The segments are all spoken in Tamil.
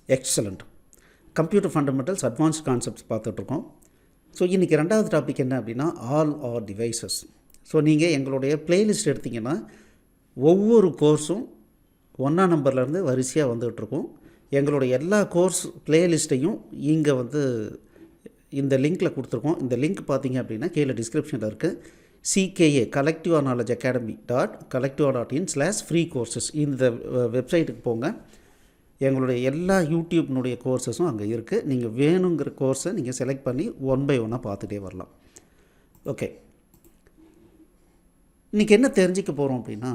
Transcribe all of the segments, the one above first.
Excellent. Computer fundamentals advanced concepts பார்த்துட்ருக்கோம். ஸோ இன்றைக்கி ரெண்டாவது டாபிக் என்ன அப்படின்னா ஆல் ஆர் டிவைசஸ். ஸோ நீங்கள் எங்களுடைய ப்ளேலிஸ்ட் எடுத்திங்கன்னா ஒவ்வொரு கோர்ஸும் 1ஆம் நம்பர்லேருந்து வரிசையாக வந்துகிட்ருக்கும். எங்களுடைய எல்லா கோர்ஸ் ப்ளேலிஸ்ட்டையும் இங்கே இந்த லிங்க்கில் கொடுத்துருக்கோம். இந்த லிங்க் பார்த்தீங்க அப்படின்னா கீழே டிஸ்கிரிப்ஷனில் இருக்குது. CKA Collective Knowledge Academy.collective.in/free courses இந்த வெப்சைட்டுக்கு போங்க. எங்களுடைய எல்லா யூடியூப்னுடைய கோர்ஸஸும் அங்கே இருக்குது. நீங்கள் வேணுங்கிற கோர்ஸை நீங்கள் செலக்ட் பண்ணி 1 by 1 பார்த்துட்டே வரலாம். ஓகே, இன்றைக்கி என்ன தெரிஞ்சிக்க போகிறோம் அப்படின்னா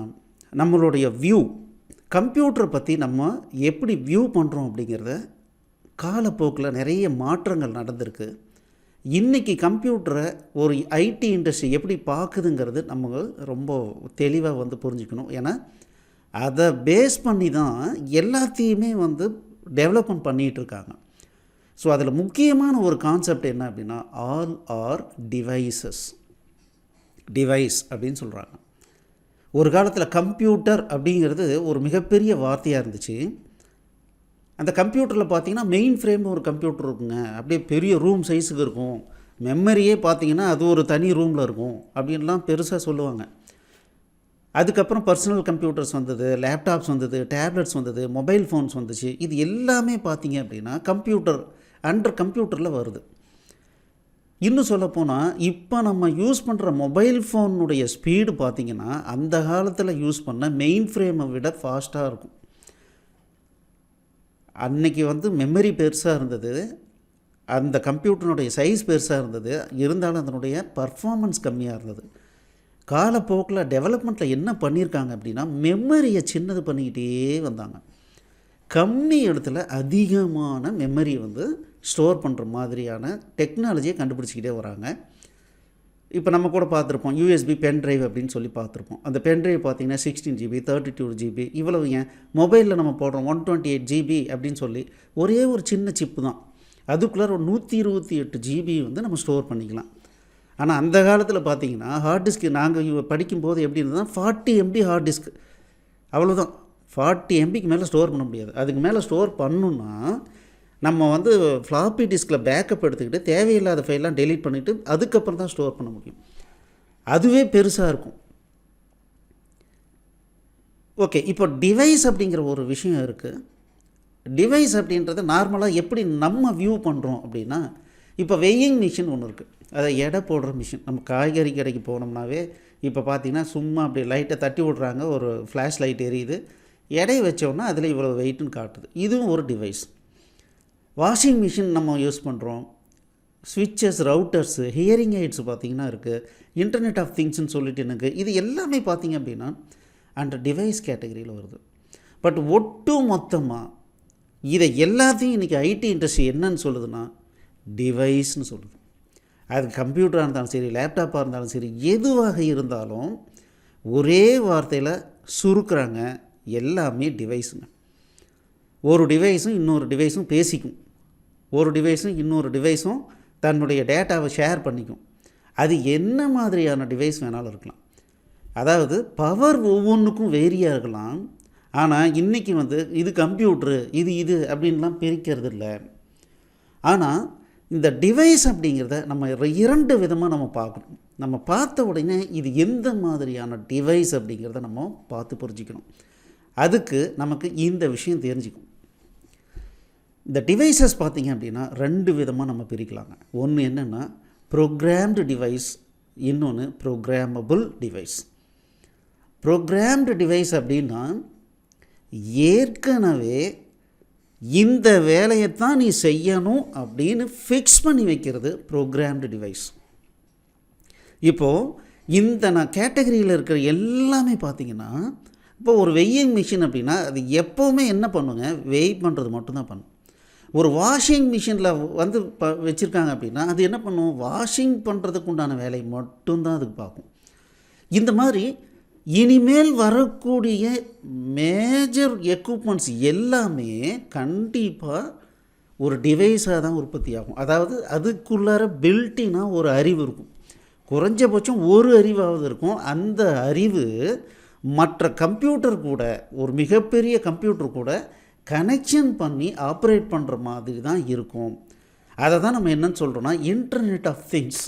நம்மளுடைய வியூ, கம்ப்யூட்டரை பற்றி நம்ம எப்படி வியூ பண்ணுறோம் அப்படிங்கிறத காலப்போக்கில் நிறைய மாற்றங்கள் நடந்திருக்கு. இன்றைக்கி கம்ப்யூட்டரை ஒரு ஐடி இண்டஸ்ட்ரி எப்படி பார்க்குதுங்கிறது நம்ம ரொம்ப தெளிவாக புரிஞ்சுக்கணும். ஏன்னா அதை பேஸ் பண்ணி தான் எல்லாத்தையுமே டெவலப்மெண்ட் பண்ணிகிட்ருக்காங்க. ஸோ அதில் முக்கியமான ஒரு கான்செப்ட் என்ன அப்படின்னா ஆல் ஆர் டிவைசஸ். டிவைஸ் அப்படின்னு சொல்கிறாங்க. ஒரு காலத்தில் கம்ப்யூட்டர் அப்படிங்கிறது ஒரு மிகப்பெரிய வார்த்தையாக இருந்துச்சு. அந்த கம்ப்யூட்டரில் பார்த்திங்கன்னா மெயின் ஃப்ரேம் ஒரு கம்ப்யூட்டர் இருக்குங்க, அப்படியே பெரிய ரூம் சைஸுக்கு இருக்கும். மெமரியே பார்த்திங்கன்னா அது ஒரு தனி ரூமில் இருக்கும் அப்படின்லாம் பெருசாக சொல்லுவாங்க. அதுக்கப்புறம் பர்சனல் கம்ப்யூட்டர்ஸ் வந்தது, லேப்டாப்ஸ் வந்தது, டேப்லெட்ஸ் வந்தது, மொபைல் ஃபோன்ஸ் வந்துச்சு. இது எல்லாமே பார்த்திங்க அப்படின்னா கம்ப்யூட்டர் அண்டர் கம்ப்யூட்டரில் வருது. இன்னும் சொல்லப்போனால் இப்போ நம்ம யூஸ் பண்ணுற மொபைல் ஃபோனுடைய ஸ்பீடு பார்த்திங்கன்னா அந்த காலத்தில் யூஸ் பண்ண மெயின் ஃப்ரேமை விட ஃபாஸ்ட்டாக இருக்கும். அன்றைக்கி மெமரி பெருசாக இருந்தது, அந்த கம்ப்யூட்டருடைய சைஸ் பெருசாக இருந்தது, இருந்தாலும் அதனுடைய பர்ஃபார்மன்ஸ் கம்மியாக இருந்தது. காலப்போக்கில் டெவலப்மெண்ட்டில் என்ன பண்ணியிருக்காங்க அப்படின்னா மெமரியை சின்னது பண்ணிக்கிட்டே வந்தாங்க. கம்மி இடத்துல அதிகமான மெமரியை ஸ்டோர் பண்ணுற மாதிரியான டெக்னாலஜியை கண்டுபிடிச்சிக்கிட்டே வராங்க. இப்போ நம்ம கூட பார்த்துருப்போம் USB பென்ட்ரைவ் அப்படின்னு சொல்லி பார்த்துருப்போம். அந்த பென்ட்ரைவ் பார்த்திங்கன்னா 16 GB 32 GB இவ்வளவு. ஏன் மொபைலில் நம்ம போடுறோம் 128 GB அப்படின்னு சொல்லி ஒரே ஒரு சின்ன சிப்பு தான், அதுக்குள்ளே ஒரு 128 GB நம்ம ஸ்டோர் பண்ணிக்கலாம். ஆனால் அந்த காலத்தில் பார்த்திங்கன்னா ஹார்ட் டிஸ்க்கு நாங்கள் படிக்கும்போது எப்படி இருந்ததுன்னா 40 MB ஹார்ட் டிஸ்க், அவ்வளோதான். 40 MBக்கு மேலே ஸ்டோர் பண்ண முடியாது. அதுக்கு மேலே ஸ்டோர் பண்ணணுன்னா நம்ம ஃப்ளாப்பி டிஸ்கில் பேக்கப் எடுத்துக்கிட்டு தேவையில்லாத ஃபைல்லாம் டெலீட் பண்ணிவிட்டு அதுக்கப்புறம் தான் ஸ்டோர் பண்ண முடியும். அதுவே பெருசாக இருக்கும். ஓகே, இப்போ டிவைஸ் அப்படிங்கிற ஒரு விஷயம் இருக்குது. டிவைஸ் அப்படின்றத நார்மலாக எப்படி நம்ம வியூ பண்ணுறோம் அப்படின்னா, இப்போ வெயிங் மிஷின் ஒன்று இருக்குது, அதை எடை போடுற மிஷின். நம்ம காய்கறி கடைக்கு போனோம்னாவே இப்போ பார்த்திங்கன்னா சும்மா அப்படி லைட்டை தட்டி விட்றாங்க, ஒரு ஃப்ளாஷ் லைட் எரியுது, எடை வச்சோன்னா அதில் இவ்வளோ வெயிட்டுன்னு காட்டுது. இதுவும் ஒரு டிவைஸ். வாஷிங் மிஷின் நம்ம யூஸ் பண்ணுறோம், ஸ்விட்சஸ், ரவுட்டர்ஸு, ஹியரிங் எய்ட்ஸ் பார்த்திங்கன்னா இருக்குது, இன்டர்நெட் ஆஃப் திங்ஸ்ன்னு சொல்லிட்டு எனக்கு இது எல்லாமே பார்த்திங்க அப்படின்னா அந்த டிவைஸ் கேட்டகரியில் வருது. பட் ஒட்டு மொத்தமாக இதை எல்லாத்தையும் இன்றைக்கி ஐடி இண்டஸ்ட்ரி என்னன்னு சொல்லுதுன்னா டிவைஸ்னு சொல்லுது. அது கம்ப்யூட்டராக இருந்தாலும் சரி, லேப்டாப்பாக இருந்தாலும் சரி, எதுவாக இருந்தாலும் ஒரே வார்த்தையில் சுருக்குறாங்க, எல்லாமே டிவைஸுங்க. ஒரு டிவைஸும் இன்னொரு டிவைஸும் பேசிக்கும், ஒரு டிவைஸும் இன்னொரு டிவைஸும் தன்னுடைய டேட்டாவை ஷேர் பண்ணிக்கும். அது என்ன மாதிரியான டிவைஸ் வேணாலும் இருக்கலாம். அதாவது பவர் ஒவ்வொன்றுக்கும் வேரியாக இருக்கலாம். ஆனால் இன்றைக்கி இது கம்ப்யூட்ரு, இது அப்படின்லாம் பிரிக்கிறது இல்லை. ஆனால் இந்த டிவைஸ் அப்படிங்கிறத நம்ம 2 விதமாக நம்ம பார்க்கணும். நம்ம பார்த்த உடனே இது எந்த மாதிரியான டிவைஸ் அப்படிங்கிறத நம்ம பார்த்து புரிஞ்சிக்கணும். அதுக்கு நமக்கு இந்த விஷயம் தெரிஞ்சுக்கும். இந்த டிவைசஸ் பார்த்திங்க அப்படின்னா 2 விதமாக நம்ம பிரிக்கலாங்க. ஒன்று என்னென்னா ப்ரோக்ராம்டு டிவைஸ், இன்னொன்று ப்ரோக்ராமபிள் டிவைஸ். ப்ரோக்ராம்டு டிவைஸ் அப்படின்னா ஏற்கனவே இந்த வேலையைத்தான் நீ செய்யணும் அப்படின்னு ஃபிக்ஸ் பண்ணி வைக்கிறது ப்ரோக்ராம்டு டிவைஸ். இப்போது இந்த நான் கேட்டகரியில் இருக்கிற எல்லாமே பார்த்திங்கன்னா, இப்போ ஒரு வெயிங் மிஷின் அப்படின்னா அது எப்போவுமே என்ன பண்ணுங்க, வெய் பண்ணுறது மட்டும்தான் பண்ணும். ஒரு வாஷிங் மிஷினில் வச்சுருக்காங்க அப்படின்னா அது என்ன பண்ணும், வாஷிங் பண்ணுறதுக்கு உண்டான வேலை மட்டும்தான் அதுக்கு பார்க்கும். இந்த மாதிரி இனிமேல் வரக்கூடிய மேஜர் எக்யூப்மெண்ட்ஸ் எல்லாமே கண்டிப்பாக ஒரு டிவைஸாக தான் உற்பத்தி ஆகும். அதாவது அதுக்குள்ளார பில்ட்டினாக ஒரு அறிவு இருக்கும், குறைஞ்சபட்சம் ஒரு அறிவாவது இருக்கும். அந்த அறிவு மற்ற கம்ப்யூட்டர் கூட, ஒரு மிகப்பெரிய கம்ப்யூட்டர் கூட கனெக்ஷன் பண்ணி ஆப்ரேட் பண்ணுற மாதிரி தான் இருக்கும். அதை தான் நம்ம என்னன்னு சொல்கிறோன்னா இன்டர்நெட் ஆஃப் திங்ஸ்.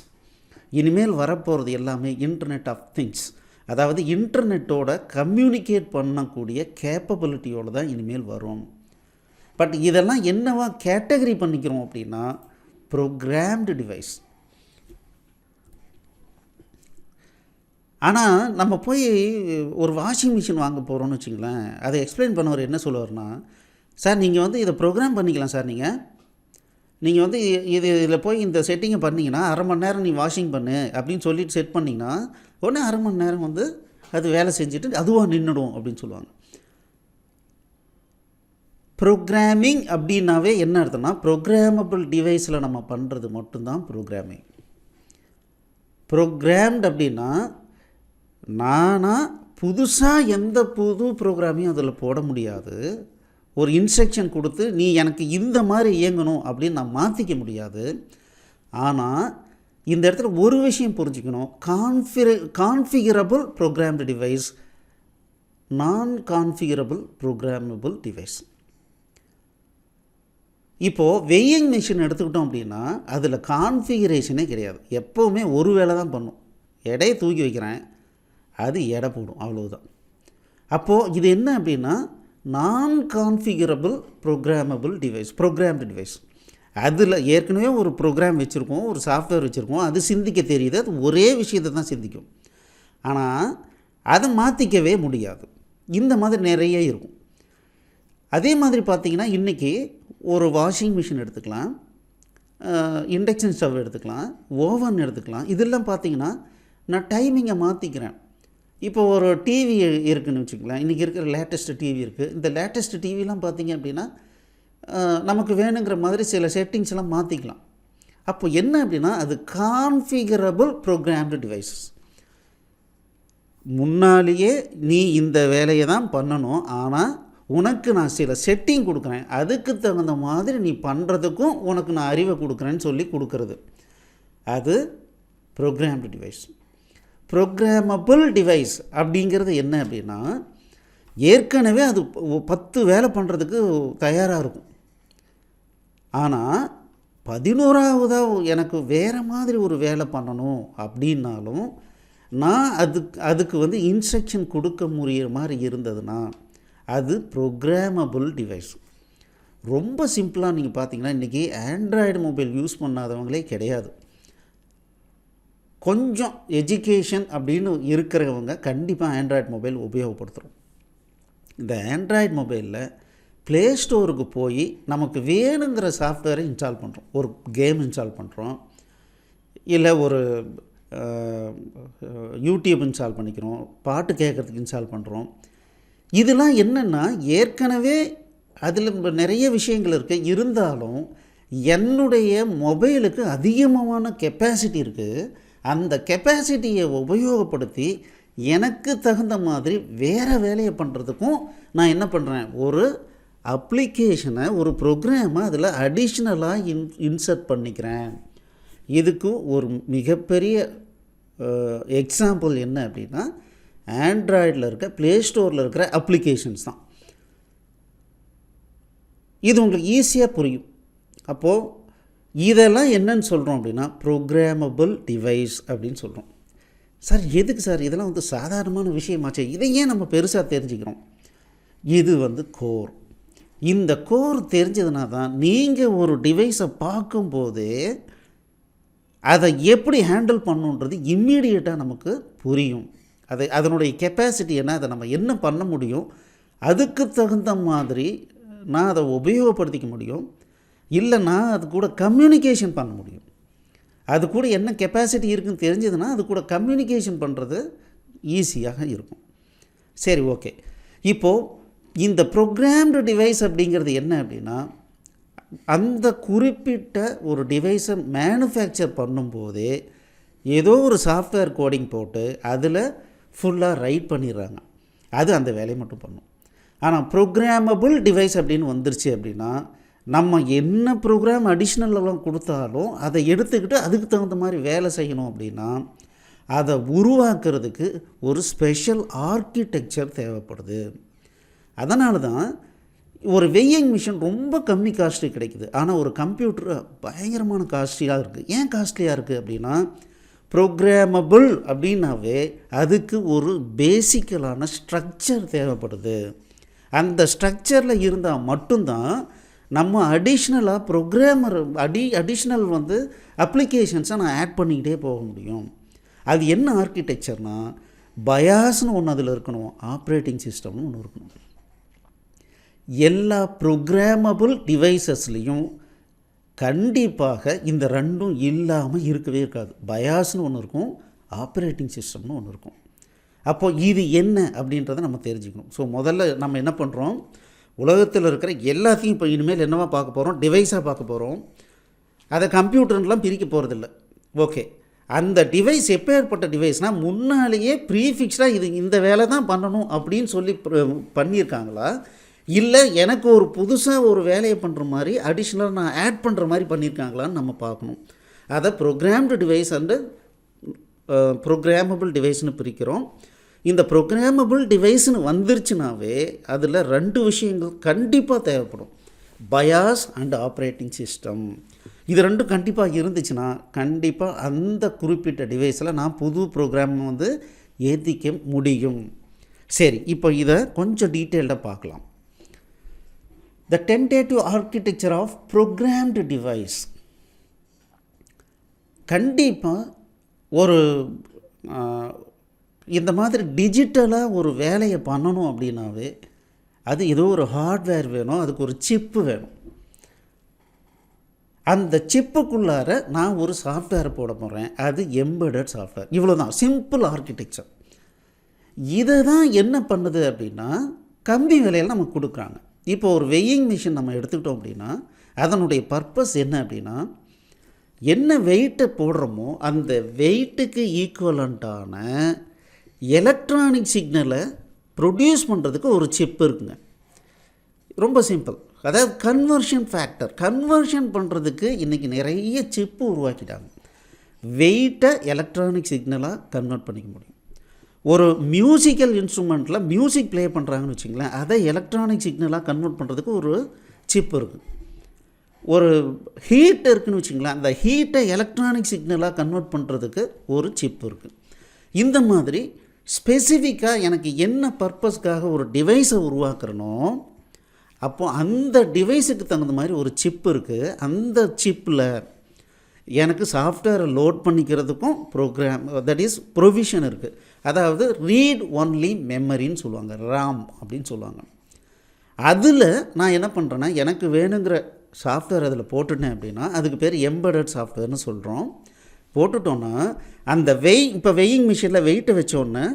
இனிமேல் வரப்போகிறது எல்லாமே இன்டர்நெட் ஆஃப் திங்ஸ். அதாவது இன்டர்நெட்டோட கம்யூனிகேட் பண்ணக்கூடிய கேப்பபிலிட்டியோடு தான் இனிமேல் வரும். பட் இதெல்லாம் என்னவா கேட்டகரி பண்ணிக்கிறோம் அப்படின்னா ப்ரோக்ராம்டு டிவைஸ். ஆனால் நம்ம போய் ஒரு வாஷிங் மிஷின் வாங்க போகிறோன்னு வச்சுங்களேன், அதை எக்ஸ்பிளைன் பண்ணவர் என்ன சொல்லுவார்னா, சார் நீங்கள் வந்து இதை ப்ரோக்ராம் பண்ணிக்கலாம் சார், நீங்கள் வந்து இதில் போய் இந்த செட்டிங்கை பண்ணிங்கன்னா 1/2 மணி நேரம் நீ வாஷிங் பண்ணு அப்படின்னு சொல்லிட்டு செட் பண்ணிங்கன்னா உடனே 1/2 மணி நேரம் வந்து அது வேலை செஞ்சுட்டு அதுவாக நின்றுடும் அப்படின்னு சொல்லுவாங்க. ப்ரோக்ராமிங் அப்படின்னாவே என்ன அர்த்தம்னா ப்ரோக்ராமபிள் டிவைஸில் நம்ம பண்ணுறது மட்டும்தான் ப்ரோக்ராமிங். ப்ரோக்ராம்டு அப்படின்னா நானாக புதுசாக எந்த புது ப்ரோக்ராமையும் அதில் போட முடியாது. ஒரு இன்ஸ்ட்ரக்ஷன் கொடுத்து நீ எனக்கு இந்த மாதிரி இயங்கணும் அப்படின்னு நான் மாற்றிக்க முடியாது. ஆனால் இந்த இடத்துல ஒரு விஷயம் புரிஞ்சுக்கணும், கான்ஃபிகரபிள் ப்ரோக்ராம்டு டிவைஸ், நான் கான்ஃபிகரபிள் ப்ரோக்ராமபிள் டிவைஸ். இப்போது வெயிங் மிஷின் எடுத்துக்கிட்டோம் அப்படின்னா அதில் கான்ஃபிகரேஷனே கிடையாது. எப்போவுமே ஒரு வேலை தான் பண்ணும். எடையை தூக்கி வைக்கிறேன், அது எடை போடும், அவ்வளவுதான். அப்போது இது என்ன அப்படின்னா நான் configurable programmable device, programmed device. அதில் ஏற்கனவே ஒரு ப்ரோக்ராம் வச்சுருக்கோம், ஒரு சாஃப்ட்வேர் வச்சுருக்கோம், அது சிந்திக்க தெரியுது, அது ஒரே விஷயத்தை தான் சிந்திக்கும். ஆனால் அதை மாற்றிக்கவே முடியாது. இந்த மாதிரி நிறைய இருக்கும். அதே மாதிரி பார்த்திங்கன்னா இன்றைக்கி ஒரு வாஷிங் மிஷின் எடுத்துக்கலாம், இண்டக்ஷன் ஸ்டவ் எடுத்துக்கலாம், ஓவன் எடுத்துக்கலாம். இதெல்லாம் பார்த்திங்கன்னா நான் டைமிங்கை மாற்றிக்கிறேன். இப்போ ஒரு டிவி இருக்குதுன்னு வச்சுக்கலாம், இன்றைக்கி இருக்கிற லேட்டஸ்ட்டு டிவி இருக்குது. இந்த லேட்டஸ்ட்டு டிவிலாம் பார்த்திங்க அப்படின்னா நமக்கு வேணுங்கிற மாதிரி சில செட்டிங்ஸ் எல்லாம் மாற்றிக்கலாம். அப்போ என்ன அப்படின்னா அது கான்ஃபிகரபிள் ப்ரோக்ராம்டு டிவைஸஸ். முன்னாலேயே நீ இந்த வேலையை தான் பண்ணணும், ஆனால் உனக்கு நான் சில செட்டிங் கொடுக்குறேன், அதுக்கு தகுந்த மாதிரி நீ பண்ணுறதுக்கும் உனக்கு நான் அறிவை கொடுக்குறேன்னு சொல்லி கொடுக்குறது, அது ப்ரோக்ராம்டு டிவைஸ். ப்ரோக்ராமபிள் டிவைஸ் அப்படிங்கிறது என்ன அப்படின்னா ஏற்கனவே அது 10 வேலை பண்ணுறதுக்கு தயாராக இருக்கும். ஆனால் 11ஆவதாக எனக்கு வேறு மாதிரி ஒரு வேலை பண்ணணும் அப்படின்னாலும் நான் அதுக்கு வந்து இன்ஸ்ட்ரக்ஷன் கொடுக்க முடிகிற மாதிரி இருந்ததுன்னா அது ப்ரோக்ராமபிள் டிவைஸ். ரொம்ப சிம்பிளாக நீங்கள் பார்த்தீங்கன்னா இன்றைக்கி ஆண்ட்ராய்டு மொபைல் யூஸ் பண்ணாதவங்களே கிடையாது. கொஞ்சம் எஜுகேஷன் அப்படின்னு இருக்கிறவங்க கண்டிப்பாக ஆண்ட்ராய்டு மொபைல் உபயோகப்படுத்துகிறோம். இந்த ஆண்ட்ராய்டு மொபைலில் ப்ளே ஸ்டோருக்கு போய் நமக்கு வேணுங்கிற சாஃப்ட்வேரை இன்ஸ்டால் பண்ணுறோம். ஒரு கேம் இன்ஸ்டால் பண்ணுறோம், இல்லை ஒரு யூடியூப் இன்ஸ்டால் பண்ணிக்கிறோம், பாட்டு கேட்குறதுக்கு இன்ஸ்டால் பண்ணுறோம். இதெல்லாம் என்னென்னா ஏற்கனவே அதில் நிறைய விஷயங்கள் இருக்குது. இருந்தாலும் என்னுடைய மொபைலுக்கு அதிகமான கெப்பாசிட்டி இருக்குது. அந்த கெப்பாசிட்டியை உபயோகப்படுத்தி எனக்கு தகுந்த மாதிரி வேறு வேலையை பண்ணுறதுக்கும் நான் என்ன பண்ணுறேன், ஒரு அப்ளிகேஷனை, ஒரு ப்ரோக்ராமை அதில் அடிஷ்னலாக இன்சர்ட் பண்ணிக்கிறேன். இதுக்கு ஒரு மிகப்பெரிய எக்ஸாம்பிள் என்ன அப்படின்னா ஆண்ட்ராய்டில் இருக்க ப்ளே ஸ்டோரில் இருக்கிற அப்ளிகேஷன்ஸ் தான். இது உங்களுக்கு ஈஸியாக புரியும். அப்போது இதெல்லாம் என்னன்னு சொல்கிறோம் அப்படின்னா ப்ரோக்ராமபிள் டிவைஸ் அப்படின்னு சொல்கிறோம். சார் எதுக்கு சார் இதெல்லாம் வந்து சாதாரணமான விஷயமாச்சே, இதை ஏன் நம்ம பெருசாக தெரிஞ்சுக்கிறோம்? இது வந்து கோர். இந்த கோர் தெரிஞ்சதுனா தான் நீங்கள் ஒரு டிவைஸை பார்க்கும்போதே அதை எப்படி ஹேண்டில் பண்ணுன்றது இம்மீடியட்டாக நமக்கு புரியும். அதனுடைய கெப்பாசிட்டி என்ன, அதை நம்ம என்ன பண்ண முடியும், அதுக்கு தகுந்த மாதிரி நான் அதை உபயோகப்படுத்திக்க முடியும், இல்லைன்னா அது கூட கம்யூனிகேஷன் பண்ண முடியும். அது கூட என்ன கெப்பாசிட்டி இருக்குதுன்னு தெரிஞ்சதுன்னா அது கூட கம்யூனிகேஷன் பண்ணுறது ஈஸியாக இருக்கும். சரி, ஓகே. இப்போது இந்த ப்ரோக்ராம்டு டிவைஸ் அப்படிங்கிறது என்ன அப்படின்னா அந்த குறிப்பிட்ட ஒரு டிவைஸை மேனுஃபேக்சர் பண்ணும்போதே ஏதோ ஒரு சாஃப்ட்வேர் கோடிங் போட்டு அதில் ஃபுல்லாக ரைட் பண்ணிடுறாங்க. அது அந்த வேலையை மட்டும் பண்ணும். ஆனால் ப்ரோக்ராமபிள் டிவைஸ் அப்படின்னு வந்துருச்சு அப்படின்னா நம்ம என்ன ப்ரோக்ராம் அடிஷ்னல்லாம் கொடுத்தாலும் அதை எடுத்துக்கிட்டு அதுக்கு தகுந்த மாதிரி வேலை செய்யணும். அப்படின்னா அதை உருவாக்குறதுக்கு ஒரு ஸ்பெஷல் ஆர்கிடெக்சர் தேவைப்படுது. அதனால தான் ஒரு வெய்யிங் மிஷின் ரொம்ப கம்மி காஸ்ட்லி கிடைக்குது, ஆனால் ஒரு கம்ப்யூட்டர் பயங்கரமான காஸ்ட்லியாக இருக்குது. ஏன் காஸ்ட்லியாக இருக்குது அப்படின்னா, ப்ரோக்ராமபிள் அப்படின்னாவே அதுக்கு ஒரு பேசிக்கலான ஸ்ட்ரக்சர் தேவைப்படுது. அந்த ஸ்ட்ரக்சரில் இருந்தால் மட்டும்தான் நம்ம அடிஷ்னலாக அடிஷ்னல் அப்ளிகேஷன்ஸை நான் ஆட் பண்ணிக்கிட்டே போக முடியும். அது என்ன ஆர்கிடெக்சர்னால், பயாஸ்னு ஒன்று அதில் இருக்கணும், ஆப்ரேட்டிங் சிஸ்டம்னு ஒன்று இருக்கணும். எல்லா ப்ரோக்ராமபிள் டிவைசஸ்லேயும் கண்டிப்பாக இந்த ரெண்டும் இல்லாமல் இருக்கவே இருக்காது. பயாஸ்னு ஒன்று இருக்கும், ஆப்ரேட்டிங் சிஸ்டம்னு ஒன்று இருக்கும். அப்போது இது என்ன அப்படின்றத நம்ம தெரிஞ்சுக்கணும். ஸோ முதல்ல நம்ம என்ன பண்ணுறோம், உலகத்தில் இருக்கிற எல்லாத்தையும் இப்போ இனிமேல் என்னவா பார்க்க போகிறோம், டிவைஸாக பார்க்க போகிறோம். அதை கம்ப்யூட்டர்லாம் பிரிக்க போகிறதில்ல. ஓகே, அந்த டிவைஸ் எப்பேற்பட்ட டிவைஸ்னால் முன்னாலேயே ப்ரீஃபிக்ஸ்டாக இது இந்த வேலை தான் பண்ணணும் அப்படின்னு சொல்லி பண்ணியிருக்காங்களா, இல்லை எனக்கு ஒரு புதுசாக ஒரு வேலையை பண்ணுற மாதிரி அடிஷ்னலாக நான் ஆட் பண்ணுற மாதிரி பண்ணியிருக்காங்களான்னு நம்ம பார்க்கணும். அதை ப்ரோக்ராம்டு டிவைஸ் அண்டு ப்ரோக்ராமபிள் டிவைஸ்னு பிரிக்கிறோம். இந்த ப்ரோக்ராமபிள் டிவைஸ்னு வந்துருச்சுனாவே அதில் 2 விஷயங்கள் கண்டிப்பாக தேவைப்படும், பயாஸ் அண்ட் ஆப்ரேட்டிங் சிஸ்டம். இது 2 கண்டிப்பாக இருந்துச்சுன்னா கண்டிப்பாக அந்த குறிப்பிட்ட டிவைஸில் நான் புது ப்ரோக்ராம் ஏற்றிக்க முடியும். சரி, இப்போ இதை கொஞ்சம் டீட்டெயில்டாக பார்க்கலாம். The tentative architecture of programmed device. கண்டிப்பாக ஒரு இந்த மாதிரி டிஜிட்டலாக ஒரு வேலையை பண்ணணும் அப்படின்னாவே அது ஏதோ ஒரு ஹார்ட்வேர் வேணும், அதுக்கு ஒரு சிப்பு வேணும். அந்த சிப்புக்குள்ளார நான் ஒரு சாஃப்ட்வேர் போட போகிறேன், அது எம்பெடட் சாஃப்ட்வேர். இவ்வளோ தான் சிம்பிள் ஆர்கிடெக்சர். இதை தான் என்ன பண்ணுது அப்படின்னா கம்பி விலையில் நமக்கு கொடுக்குறாங்க. இப்போ ஒரு வெய்யிங் மிஷின் நம்ம எடுத்துக்கிட்டோம் அப்படின்னா அதனுடைய பர்பஸ் என்ன அப்படின்னா, என்ன வெயிட்டை போடுறோமோ அந்த வெயிட்டுக்கு ஈக்குவலண்ட்டான எலக்ட்ரானிக் சிக்னலை ப்ரொடியூஸ் பண்ணுறதுக்கு ஒரு சிப் இருக்குங்க. ரொம்ப சிம்பிள். அதாவது கன்வர்ஷன் பண்ணுறதுக்கு இன்றைக்கி நிறைய சிப்பு உருவாக்கிட்டாங்க. வெயிட்டை எலக்ட்ரானிக் சிக்னலாக கன்வெர்ட் பண்ணிக்க முடியும். ஒரு மியூசிக்கல் இன்ஸ்ட்ருமெண்ட்டில் மியூசிக் ப்ளே பண்ணுறாங்கன்னு வச்சுங்களேன், அதை எலக்ட்ரானிக் சிக்னலாக கன்வெர்ட் பண்ணுறதுக்கு ஒரு சிப் இருக்குது. ஒரு ஹீட் இருக்குதுன்னு வச்சுங்களேன், அந்த ஹீட்டை எலக்ட்ரானிக் சிக்னலாக கன்வெர்ட் பண்ணுறதுக்கு ஒரு சிப் இருக்குது. இந்த மாதிரி ஸ்பெசிஃபிக்காக எனக்கு என்ன பர்பஸ்க்காக ஒரு டிவைஸை உருவாக்குறனோ அப்போது அந்த டிவைஸுக்கு தகுந்த மாதிரி ஒரு சிப் இருக்குது. அந்த சிப்பில் எனக்கு சாஃப்ட்வேரை லோட் பண்ணிக்கிறதுக்கும் ப்ரோக்ராம் தட் இஸ் ப்ரொவிஷன் இருக்குது. அதாவது ரீட் ஒன்லி மெமரின்னு சொல்லுவாங்க, ராம் அப்படின்னு சொல்லுவாங்க. அதில் நான் என்ன பண்ணுறேன்னா எனக்கு வேணுங்கிற சாஃப்ட்வேர் அதில் போட்டுட்டேன் அப்படின்னா அதுக்கு பேர் எம்பெடட் சாஃப்ட்வேர்னு சொல்கிறோம். போட்டுட்டோன்னா அந்த இப்போ வெய்யிங் மிஷினில் வெயிட்டை வச்சோன்னே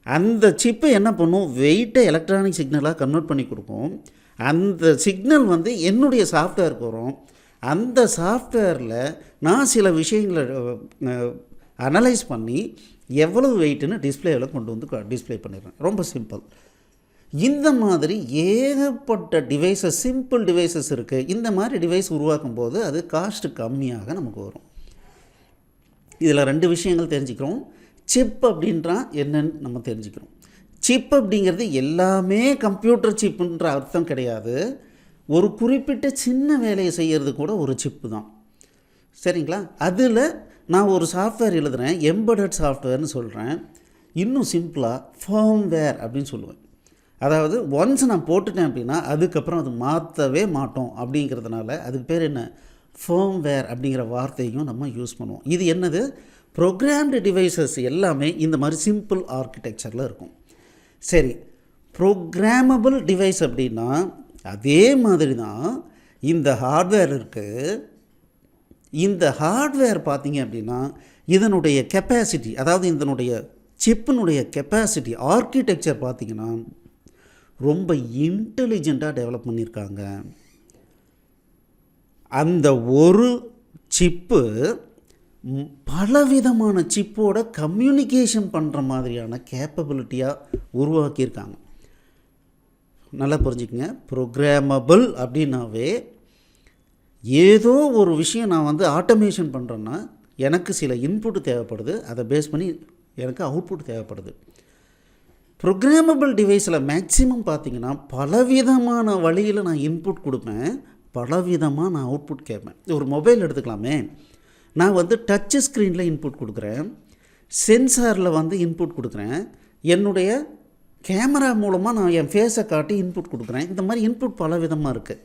அந்த சிப்பு என்ன பண்ணும், வெயிட்டை எலக்ட்ரானிக் சிக்னலாக கன்வெர்ட் பண்ணி கொடுக்கும். அந்த சிக்னல் என்னுடைய சாஃப்ட்வேருக்கு வரும். அந்த சாஃப்ட்வேரில் நான் சில விஷயங்களை அனலைஸ் பண்ணி எவ்வளவு வெயிட்டுன்னு டிஸ்பிளேவில் கொண்டு டிஸ்பிளே பண்ணிடுறேன். ரொம்ப சிம்பிள். இந்த மாதிரி ஏகப்பட்ட டிவைஸஸ், சிம்பிள் டிவைஸஸ் இருக்குது. இந்த மாதிரி டிவைஸ் உருவாக்கும் போது அது காஸ்ட்டு கம்மியாக நமக்கு வரும். இதில் 2 விஷயங்கள் தெரிஞ்சுக்கிறோம். சிப் அப்படின்றா என்னன்னு நம்ம தெரிஞ்சுக்கிறோம். சிப் அப்படிங்கிறது எல்லாமே கம்ப்யூட்டர் சிப்புன்ற அர்த்தம் கிடையாது. ஒரு குறிப்பிட்ட சின்ன வேலையை செய்கிறது கூட ஒரு சிப்பு தான். சரிங்களா? அதில் நான் ஒரு சாஃப்ட்வேர் எழுதுகிறேன், எம்பெடட் சாஃப்ட்வேர்னு சொல்கிறேன். இன்னும் சிம்பிளாக ஃபர்ம்வேர் அப்படின்னு சொல்லுவேன். அதாவது ஒன்ஸ் நான் போட்டுட்டேன் அப்படின்னா அதுக்கப்புறம் அது மாற்றவே மாட்டோம். அப்படிங்கிறதுனால அதுக்கு பேர் என்ன, ஃபர்ம்வேர் அப்படிங்கிற வார்த்தையும் நம்ம யூஸ் பண்ணுவோம். இது என்னது, ப்ரோக்ராம்டு டிவைசஸ் எல்லாமே இந்த மாதிரி சிம்பிள் ஆர்கிடெக்சரில் இருக்கும். சரி, ப்ரோக்ராமபிள் டிவைஸ் அப்படின்னா அதே மாதிரி தான் இந்த ஹார்ட்வேர் இருக்குது. இந்த ஹார்ட்வேர் பார்த்திங்க அப்படின்னா இதனுடைய கெப்பாசிட்டி, அதாவது இதனுடைய சிப்பினுடைய கெப்பாசிட்டி, ஆர்கிடெக்சர் பார்த்திங்கன்னா ரொம்ப இன்டெலிஜெண்ட்டாக டெவலப் பண்ணியிருக்காங்க. அந்த ஒரு சிப்பு பலவிதமான சிப்போட கம்யூனிகேஷன் பண்ணுற மாதிரியான கேப்பபிலிட்டியாக உருவாக்கியிருக்காங்க. நல்லா புரிஞ்சுக்கங்க. ப்ரோக்ராமபிள் அப்படின்னாவே ஏதோ ஒரு விஷயம் நான் ஆட்டோமேஷன் பண்ணுறேன்னா எனக்கு சில இன்புட் தேவைப்படுது, அதை பேஸ் பண்ணி எனக்கு அவுட்புட் தேவைப்படுது. ப்ரோக்ராமபிள் டிவைஸில் மேக்ஸிமம் பார்த்தீங்கன்னா பலவிதமான வழியில் நான் இன்புட் கொடுப்பேன், பலவிதமாக நான் அவுட்புட் கேட்பேன். ஒரு மொபைல் எடுத்துக்கலாமே, நான் வந்து டச்சு ஸ்க்ரீனில் இன்புட் கொடுக்குறேன், சென்சாரில் வந்து இன்புட் கொடுக்குறேன், என்னுடைய கேமரா மூலமாக நான் என் ஃபேஸை காட்டி இன்புட் கொடுக்குறேன். இந்த மாதிரி இன்புட் பல விதமாக இருக்குது.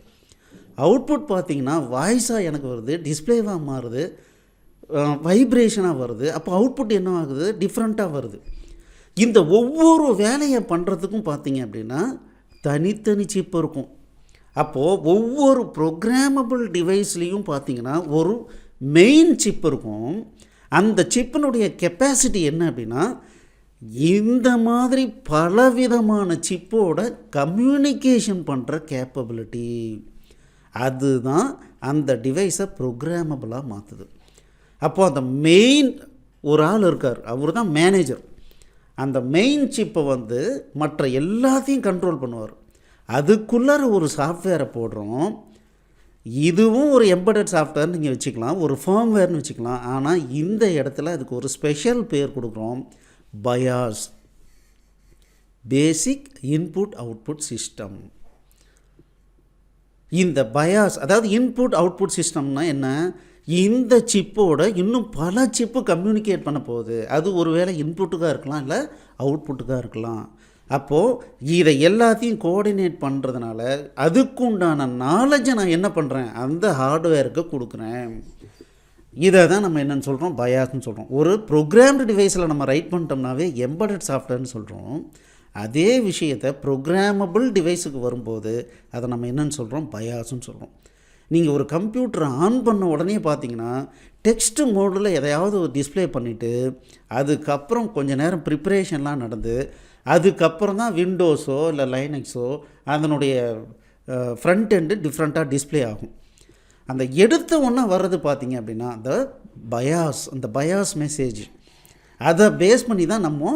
அவுட்புட் பார்த்திங்கன்னா வாய்ஸாக எனக்கு வருது, டிஸ்பிளேவாக மாறுது, வைப்ரேஷனாக வருது. அப்போ அவுட்புட் என்ன ஆகுது, டிஃப்ரெண்ட்டாக வருது. இந்த ஒவ்வொரு வேலையை பண்ணுறதுக்கும் பார்த்திங்க அப்படின்னா தனித்தனி சிப் இருக்கும். அப்போது ஒவ்வொரு ப்ரோக்ராமபிள் டிவைஸ்லேயும் பார்த்திங்கன்னா ஒரு மெயின் சிப் இருக்கும். அந்த சிப்பினுடைய கெப்பாசிட்டி என்ன அப்படின்னா, இந்த மாதிரி பலவிதமான சிப்போட கம்யூனிகேஷன் பண்ணுற கேப்பபிலிட்டி, அதுதான் அந்த டிவைஸை ப்ரோக்ராமபிளாக மாற்றுது. அப்போது அந்த மெயின் ஒரு ஆள் இருக்கார், அவர் தான் மேனேஜர். அந்த மெயின் சிப்பை வந்து மற்ற எல்லாத்தையும் கண்ட்ரோல் பண்ணுவார். அதுக்குள்ளார ஒரு சாஃப்ட்வேரை போடுறோம். இதுவும் ஒரு எம்பெடட் சாஃப்ட்வேர்னு நீங்கள் வச்சுக்கலாம், ஒரு ஃபர்ம்வேர்னு வச்சுக்கலாம். ஆனால் இந்த இடத்துல அதுக்கு ஒரு ஸ்பெஷல் பேர் கொடுக்குறோம், BIOS, basic input output system. இந்த பயாஸ் அதாவது இன்புட் அவுட்புட் சிஸ்டம்னா என்ன, இந்த சிப்போட இன்னும் பல சிப்பு கம்யூனிகேட் பண்ண போகுது. அது ஒரு வேளை இன்புட்டுக்காக இருக்கலாம், இல்லை அவுட்புட்டுக்காக இருக்கலாம். அப்போது இதை எல்லாத்தையும் கோஆர்டினேட் பண்ணுறதுனால அதுக்குண்டான நாலேஜை நான் என்ன பண்ணுறேன், அந்த ஹார்ட்வேருக்கு கொடுக்குறேன். இதை தான் நம்ம என்னென்னு சொல்கிறோம், பயாஸ்ன்னு சொல்கிறோம். ஒரு ப்ரோக்ராம்டு டிவைஸில் நம்ம ரைட் பண்ணிட்டோம்னாவே எம்பெடட் சாஃப்ட்வேர்னு சொல்கிறோம். அதே விஷயத்தை ப்ரோக்ராமபிள் டிவைஸுக்கு வரும்போது அதை நம்ம என்னென்னு சொல்கிறோம், பயாஸ்ன்னு சொல்கிறோம். நீங்கள் ஒரு கம்ப்யூட்டரை ஆன் பண்ண உடனே பார்த்தீங்கன்னா டெக்ஸ்ட் மோடில் எதையாவது ஒரு டிஸ்பிளே பண்ணிவிட்டு அதுக்கப்புறம் கொஞ்சம் நேரம் ப்ரிப்பரேஷன்லாம் நடந்து அதுக்கப்புறம் தான் விண்டோஸோ இல்லை லைனக்ஸோ அதனுடைய ஃப்ரண்ட் எண்டு டிஃப்ரெண்ட்டாக டிஸ்பிளே ஆகும். அந்த எடுத்த ஒன்றா வர்றது பார்த்திங்க அப்படின்னா அந்த பயாஸ் மெசேஜ், அதை பேஸ் பண்ணி தான் நம்ம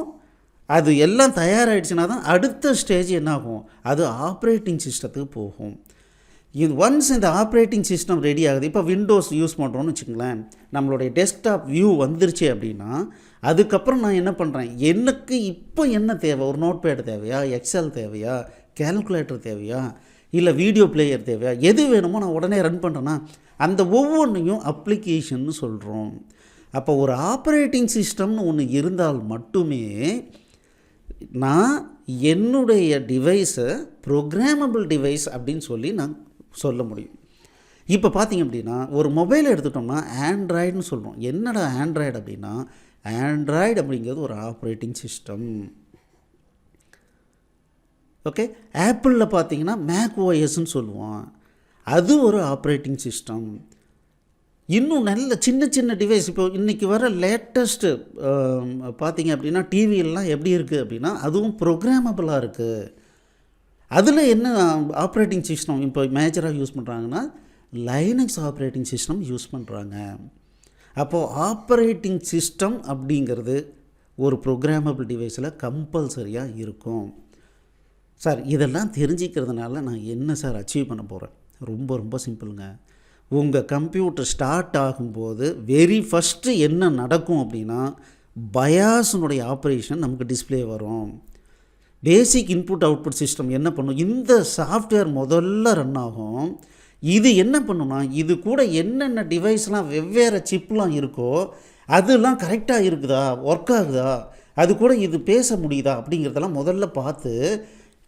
அது எல்லாம் தயாராகிடுச்சுன்னா தான் அடுத்த ஸ்டேஜ் என்ன ஆகும், அது ஆப்ரேட்டிங் சிஸ்டத்துக்கு போகும். இது ஒன்ஸ் இந்த ஆப்ரேட்டிங் சிஸ்டம் ரெடி ஆகுது, இப்போ விண்டோஸ் யூஸ் பண்ணுறோன்னு வச்சுங்களேன், நம்மளுடைய டெஸ்க்டாப் வியூ வந்துருச்சு அப்படின்னா அதுக்கப்புறம் நான் என்ன பண்ணுறேன், எனக்கு இப்போ என்ன தேவை, ஒரு நோட் பேட் தேவையா, எக்ஸல் தேவையா, கேல்குலேட்டர் தேவையா, இல்லை வீடியோ பிளேயர் தேவையா, எது வேணுமோ நான் உடனே ரன் பண்ணுறேன்னா அந்த ஒவ்வொன்றையும் அப்ளிகேஷன்னு சொல்கிறோம். அப்போ ஒரு ஆப்ரேட்டிங் சிஸ்டம்னு ஒன்று இருந்தால் மட்டுமே நான் என்னுடைய டிவைஸை ப்ரோக்ராமபிள் டிவைஸ் அப்படின்னு சொல்லி நான் சொல்ல முடியும். இப்போ பார்த்திங்க அப்படின்னா ஒரு மொபைல் எடுத்துட்டோம்னா ஆண்ட்ராய்டுன்னு சொல்கிறோம். என்னடா ஆண்ட்ராய்டு அப்படின்னா, ஆண்ட்ராய்டு அப்படிங்கிறது ஒரு ஆப்ரேட்டிங் சிஸ்டம். ஓகே, ஆப்பிளில் பார்த்தீங்கன்னா மேக் ஓஎஸ்ன்னு சொல்லுவோம், அது ஒரு ஆப்ரேட்டிங் சிஸ்டம். இன்னும் நல்ல சின்ன சின்ன டிவைஸ் இப்போ இன்றைக்கி வர லேட்டஸ்ட்டு பார்த்திங்க அப்படின்னா டிவியெல்லாம் எப்படி இருக்குது அப்படின்னா அதுவும் ப்ரோக்ராமபிளாக இருக்குது. அதில் என்ன ஆப்ரேட்டிங் சிஸ்டம் இப்போ மேஜராக யூஸ் பண்ணுறாங்கன்னா லைனக்ஸ் ஆப்ரேட்டிங் சிஸ்டம் யூஸ் பண்ணுறாங்க. அப்போது ஆப்ரேட்டிங் சிஸ்டம் அப்படிங்கிறது ஒரு ப்ரோக்ராமபிள் டிவைஸில் கம்பல்சரியாக இருக்கும். சார் இதெல்லாம் தெரிஞ்சிக்கிறதுனால நான் என்ன சார் அச்சீவ் பண்ண போகிறேன், ரொம்ப சிம்பிளுங்க. உங்கள் கம்ப்யூட்டர் ஸ்டார்ட் ஆகும்போது வெரி ஃபஸ்ட்டு என்ன நடக்கும் அப்படின்னா பயாஸினுடைய ஆப்ரேஷன் நமக்கு டிஸ்பிளே வரும். பேசிக் இன்புட் அவுட்புட் சிஸ்டம் என்ன பண்ணும், இந்த சாஃப்ட்வேர் முதல்ல ரன் ஆகும். இது என்ன பண்ணுன்னா இது கூட என்னென்ன டிவைஸ்லாம் வெவ்வேறு சிப்லாம் இருக்கோ அதெல்லாம் கரெக்டாக இருக்குதா, ஒர்க் ஆகுதா, அது கூட இது பேச முடியுதா அப்படிங்கிறதெல்லாம் முதல்ல பார்த்து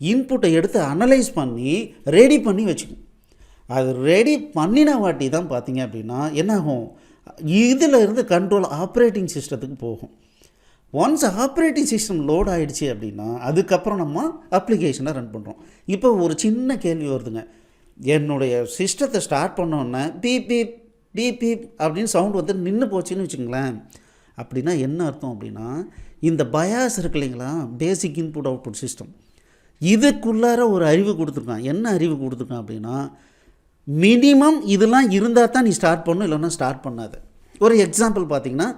இன்புட்டை எடுத்து அனலைஸ் பண்ணி ரெடி பண்ணி வச்சுக்கும். அது ரெடி பண்ணின வாட்டி தான் பார்த்திங்க அப்படின்னா என்னாகும், இதில் இருந்து கண்ட்ரோல் ஆப்ரேட்டிங் சிஸ்டத்துக்கு போகும். ஒன்ஸ் ஆப்ரேட்டிங் சிஸ்டம் லோட் ஆகிடுச்சு அப்படின்னா அதுக்கப்புறம் நம்ம அப்ளிகேஷனை ரன் பண்ணுறோம். இப்போ ஒரு சின்ன கேள்வி வருதுங்க, என்னுடைய சிஸ்டத்தை ஸ்டார்ட் பண்ணோன்னே பீப் பீப் பீப் பீப் அப்படின்னு சவுண்ட் வந்து நின்று போச்சுன்னு வச்சுங்களேன். அப்படின்னா என்ன அர்த்தம் அப்படின்னா இந்த பயாஸ் இருக்கு இல்லைங்களா, பேசிக் இன்புட் அவுட்புட் சிஸ்டம், இதுக்குள்ளார ஒரு அறிவு கொடுத்துருக்கான். என்ன அறிவு கொடுத்துருக்கான் அப்படின்னா மினிமம் இதெல்லாம் இருந்தால் தான் நீ ஸ்டார்ட் பண்ணணும், இல்லைன்னா ஸ்டார்ட் பண்ணாது. ஒரு எக்ஸாம்பிள் பார்த்திங்கன்னா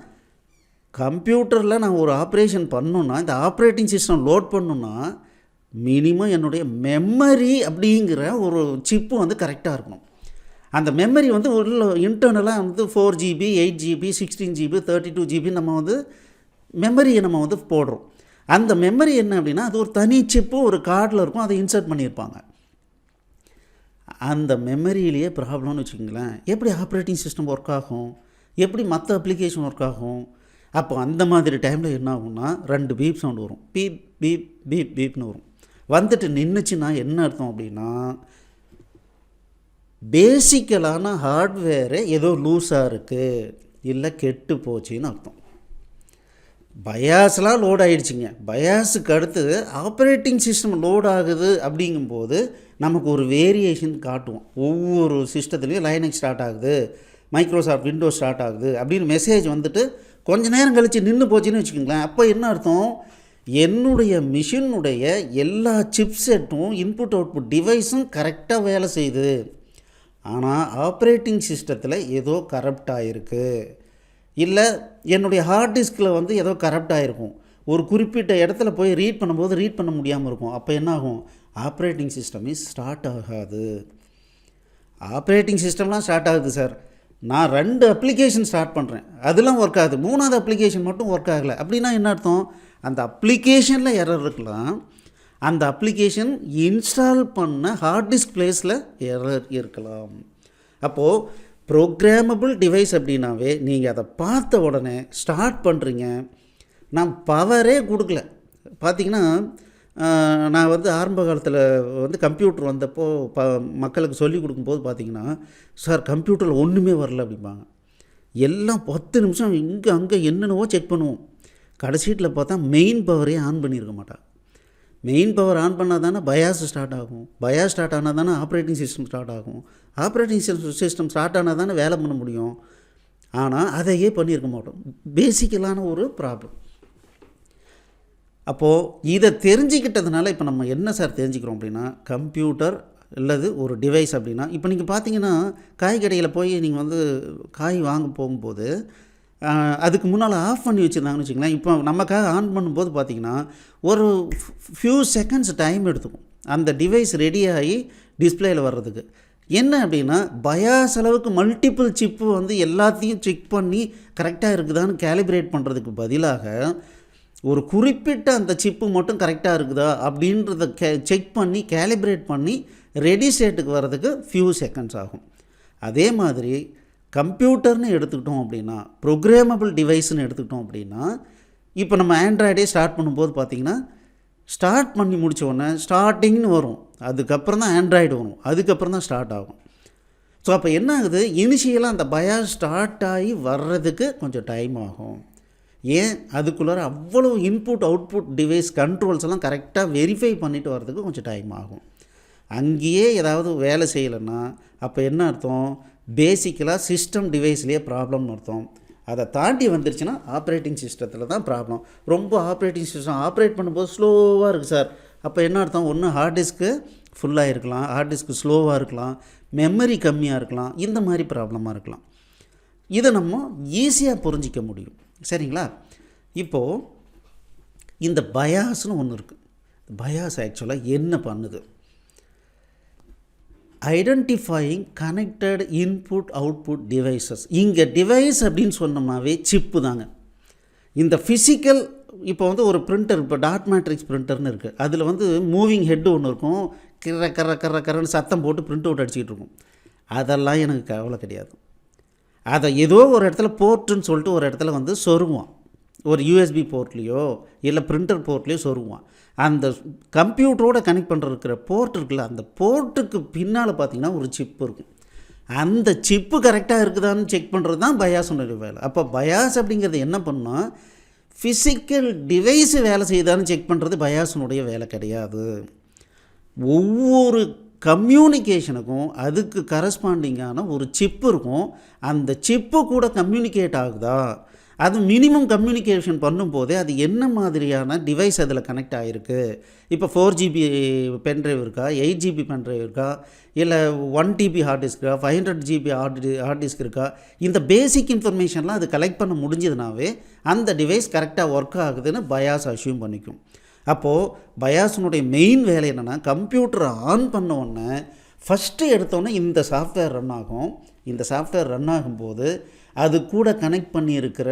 கம்ப்யூட்டரில் நான் ஒரு ஆப்ரேஷன் பண்ணணுன்னா, இந்த ஆப்ரேட்டிங் சிஸ்டம் லோட் பண்ணணுன்னா மினிமம் என்னுடைய மெமரி அப்படிங்கிற ஒரு சிப்பு வந்து கரெக்டாக இருக்கணும். அந்த மெமரி வந்து உள்ள இன்டர்னலாக வந்து 4GB 8GB 16GB 32GB நம்ம வந்து மெமரியை நம்ம வந்து போடுறோம். அந்த மெமரி என்ன அப்படின்னா அது ஒரு தனி சிப்பு ஒரு கார்டில் இருக்கும், அதை இன்சர்ட் பண்ணியிருப்பாங்க. அந்த மெமரியிலேயே ப்ராப்ளம்னு வச்சுக்கோங்களேன். எப்படி ஆப்ரேட்டிங் சிஸ்டம் ஒர்க் ஆகும், எப்படி மற்ற அப்ளிகேஷன் ஒர்க் ஆகும்? அப்போ அந்த மாதிரி டைமில் என்ன ஆகும்னா 2 பீப் சவுண்டு வரும். பீப் பீப் பீப் பீப்னு வரும். வந்துட்டு நின்றுச்சுன்னா என்ன அர்த்தம் அப்படின்னா பேசிக்கலான ஹார்ட்வேரு ஏதோ லூஸாக இருக்குது, இல்லை கெட்டு போச்சுன்னு அர்த்தம். பயாஸ்லாம் லோட் ஆகிடுச்சிங்க. பயாஸுக்கு அடுத்து ஆப்ரேட்டிங் சிஸ்டம் லோட் ஆகுது அப்படிங்கும்போது நமக்கு ஒரு வேரியேஷன் காட்டுவோம். ஒவ்வொரு சிஸ்டத்துலேயும் லைனக்ஸ் ஸ்டார்ட் ஆகுது, மைக்ரோசாஃப்ட் விண்டோஸ் ஸ்டார்ட் ஆகுது அப்படின்னு மெசேஜ் வந்துட்டு கொஞ்சம் நேரம் கழித்து நின்று போச்சுன்னு வச்சுக்கோங்களேன். அப்போ என்ன அர்த்தம், என்னுடைய மிஷினுடைய எல்லா சிப்செட்டும் இன்புட் அவுட்புட் டிவைஸும் கரெக்டாக வேலை செய்யுது, ஆனால் ஆப்ரேட்டிங் சிஸ்டத்தில் ஏதோ கரப்ட் ஆகிருக்கு, இல்லை என்னுடைய ஹார்ட் டிஸ்கில் வந்து ஏதோ கரப்ட் ஆகிருக்கும், ஒரு குறிப்பிட்ட இடத்துல போய் ரீட் பண்ணும்போது ரீட் பண்ண முடியாமல் இருக்கும். அப்போ என்ன ஆகும், ஆப்ரேட்டிங் சிஸ்டமே ஸ்டார்ட் ஆகாது. ஆப்ரேட்டிங் சிஸ்டம்லாம் ஸ்டார்ட் ஆகுது சார், நான் 2 அப்ளிகேஷன் ஸ்டார்ட் பண்ணுறேன், அதெல்லாம் ஒர்க் ஆகுது, 3வது அப்ளிகேஷன் மட்டும் ஒர்க் ஆகலை அப்படின்னா என்ன அர்த்தம், அந்த அப்ளிகேஷனில் எரர் இருக்கலாம், அந்த அப்ளிகேஷன் இன்ஸ்டால் பண்ண ஹார்ட் டிஸ்க் பிளேஸில் எரர் இருக்கலாம். அப்போது ப்ரோக்ராமபிள் டிவைஸ் அப்படின்னாவே நீங்கள் அதை பார்த்த உடனே ஸ்டார்ட் பண்ணுறீங்க. நான் பவரே கொடுக்கல. பார்த்திங்கன்னா நான் வந்து ஆரம்ப காலத்தில் வந்து கம்ப்யூட்டர் வந்தப்போ மக்களுக்கு சொல்லிக் கொடுக்கும்போது பார்த்திங்கன்னா, சார் கம்ப்யூட்டரில் ஒன்றுமே வரல அப்படிம்பாங்க. எல்லாம் 10 நிமிஷம் இங்கே அங்கே என்னென்னவோ செக் பண்ணுவோம். கடைசீட்டில் பார்த்தா மெயின் பவரே ஆன் பண்ணியிருக்க மாட்டாங்க. மெயின் பவர் ஆன் பண்ணால் தானே பயாஸ் ஸ்டார்ட் ஆகும், பயாஸ் ஸ்டார்ட் ஆனால் தானே ஆப்ரேட்டிங் சிஸ்டம் ஸ்டார்ட் ஆகும், ஆப்ரேட்டிங் சிஸ்டம் ஸ்டார்ட் ஆனால் தானே வேலை பண்ண முடியும். ஆனால் அதையே பண்ணியிருக்க மாட்டோம். பேசிக்கலான ஒரு ப்ராப்ளம். அப்போது இதை தெரிஞ்சுக்கிட்டதுனால இப்போ நம்ம என்ன சார் தெரிஞ்சுக்கிறோம் அப்படின்னா, கம்ப்யூட்டர் அல்லது ஒரு டிவைஸ் அப்படின்னா, இப்போ நீங்கள் பார்த்தீங்கன்னா காய்கடையில் போய் நீங்கள் வந்து காய் வாங்க போகும்போது அதுக்கு முன்னால் ஆஃப் பண்ணி வச்சுருந்தாங்கன்னு வச்சுக்கலாம். இப்போ நமக்காக ஆன் பண்ணும்போது பார்த்திங்கன்னா ஒரு ஃபியூ செகண்ட்ஸ் டைம் எடுத்துக்கும் அந்த டிவைஸ் ரெடியாகி டிஸ்பிளேயில் வர்றதுக்கு. என்ன அப்படின்னா பயாஸ் அளவுக்கு மல்டிபிள் சிப்பு வந்து எல்லாத்தையும் செக் பண்ணி கரெக்டாக இருக்குதான்னு கேலிப்ரேட் பண்ணுறதுக்கு பதிலாக ஒரு குறிப்பிட்ட அந்த சிப்பு மட்டும் கரெக்டாக இருக்குதா அப்படின்றத செக் பண்ணி கேலிப்ரேட் பண்ணி ரெடி ஸ்டேட்டுக்கு வர்றதுக்கு ஃபியூ செகண்ட்ஸ் ஆகும். அதே மாதிரி கம்ப்யூட்டர்னு எடுத்துக்கிட்டோம் அப்படின்னா, ப்ரோக்ராமபிள் டிவைஸ்னு எடுத்துக்கிட்டோம் அப்படின்னா, இப்போ நம்ம ஆண்ட்ராய்டே ஸ்டார்ட் பண்ணும்போது பார்த்திங்கன்னா ஸ்டார்ட் பண்ணி முடித்த உடனே ஸ்டார்டிங்னு வரும், அதுக்கப்புறம் தான் ஆண்ட்ராய்டு வரும், அதுக்கப்புறம் தான் ஸ்டார்ட் ஆகும். ஸோ அப்போ என்ன ஆகுது, இனிஷியலாக அந்த பயாஸ் ஸ்டார்ட் ஆகி வர்றதுக்கு கொஞ்சம் டைம் ஆகும். ஏன், அதுக்குள்ளார அவ்வளோ இன்புட் அவுட்புட் டிவைஸ் கண்ட்ரோல்ஸ் எல்லாம் கரெக்டாக வெரிஃபை பண்ணிவிட்டு வர்றதுக்கு கொஞ்சம் டைம் ஆகும். அங்கேயே ஏதாவது வேலை செய்யலைன்னா அப்போ என்ன அர்த்தம், பேசிக்கலாக சிஸ்டம் டிவைஸ்லேயே ப்ராப்ளம்னு அர்த்தம். அதை தாண்டி வந்துருச்சுன்னா ஆப்ரேட்டிங் சிஸ்டத்தில் தான் ப்ராப்ளம். ரொம்ப ஆப்ரேட்டிங் சிஸ்டம் ஆப்ரேட் பண்ணும்போது ஸ்லோவாக இருக்குது சார், அப்போ என்ன அர்த்தம், ஒன்று ஹார்ட் டிஸ்க்கு ஃபுல்லாக இருக்கலாம், ஹார்ட் டிஸ்க்கு ஸ்லோவாக இருக்கலாம், மெமரி கம்மியாக இருக்கலாம், இந்த மாதிரி ப்ராப்ளமாக இருக்கலாம். இதை நம்ம ஈஸியாக புரிஞ்சிக்க முடியும். சரிங்களா? இப்போது இந்த பயாஸ்னு ஒன்று இருக்குது. பயாஸ் ஆக்சுவலாக என்ன பண்ணுது, identifying connected input output devices. இங்கே டிவைஸ் அப்படின்னு சொன்னோம்னாவே சிப்பு தாங்க. இந்த ஃபிசிக்கல் இப்போ வந்து ஒரு பிரிண்டர், இப்போ டாட் மேட்ரிக்ஸ் பிரிண்டர்னு இருக்குது, அதில் வந்து மூவிங் ஹெட்டு ஒன்று இருக்கும், கரன்னு சத்தம் போட்டு பிரிண்ட் அவுட் அடிச்சுக்கிட்டு இருக்கும். அதெல்லாம் எனக்கு கவலை கிடையாது. அதை ஏதோ ஒரு இடத்துல போர்ட்டுன்னு சொல்லிட்டு ஒரு இடத்துல வந்து சொருவான், ஒரு யூஎஸ்பி போர்ட்லேயோ இல்லை பிரிண்டர் போர்ட்லேயோ சொருவான். அந்த கம்ப்யூட்டரோட கனெக்ட் பண்ணுறதுக்கிற போர்ட் இருக்குல்ல, அந்த போர்ட்டுக்கு பின்னால் பார்த்திங்கன்னா ஒரு சிப்பு இருக்கும். அந்த சிப்பு கரெக்டாக இருக்குதான்னு செக் பண்ணுறது தான் பயாஸுடைய வேலை. அப்போ பயாஸ் அப்படிங்கிறது என்ன பண்ணால் ஃபிசிக்கல் டிவைஸு வேலை செய்யுதான்னு செக் பண்ணுறது பயாஸினுடைய வேலை கிடையாது. ஒவ்வொரு கம்யூனிகேஷனுக்கும் அதுக்கு கரஸ்பாண்டிங்கான ஒரு சிப்பு இருக்கும். அந்த சிப்பு கூட கம்யூனிகேட் ஆகுதா, அது மினிமம் கம்யூனிகேஷன் பண்ணும்போதே அது என்ன மாதிரியான டிவைஸ் அதில் கனெக்ட் ஆகிருக்கு. இப்போ 4GB பென்ட்ரைவ் இருக்கா, 8GB பென்ட்ரைவ் இருக்கா, இல்லை 1TB ஹார்ட் டிஸ்க் இருக்கா, 500GB ஹார்ட் டிஸ்க் இருக்கா, இந்த பேசிக் இன்ஃபர்மேஷன்லாம் அது கலெக்ட் பண்ண முடிஞ்சதுனாவே அந்த டிவைஸ் கரெக்டாக ஒர்க் ஆகுதுன்னு பயாஸ் அஷ்யூம் பண்ணிக்கும். அப்போது பயாஸினுடைய மெயின் வேலை என்னென்னா, கம்ப்யூட்டரை ஆன் பண்ண உடனே ஃபஸ்ட்டு எடுத்தோன்னே இந்த சாஃப்ட்வேர் ரன் ஆகும். இந்த சாஃப்ட்வேர் ரன் ஆகும்போது அது கூட கனெக்ட் பண்ணியிருக்கிற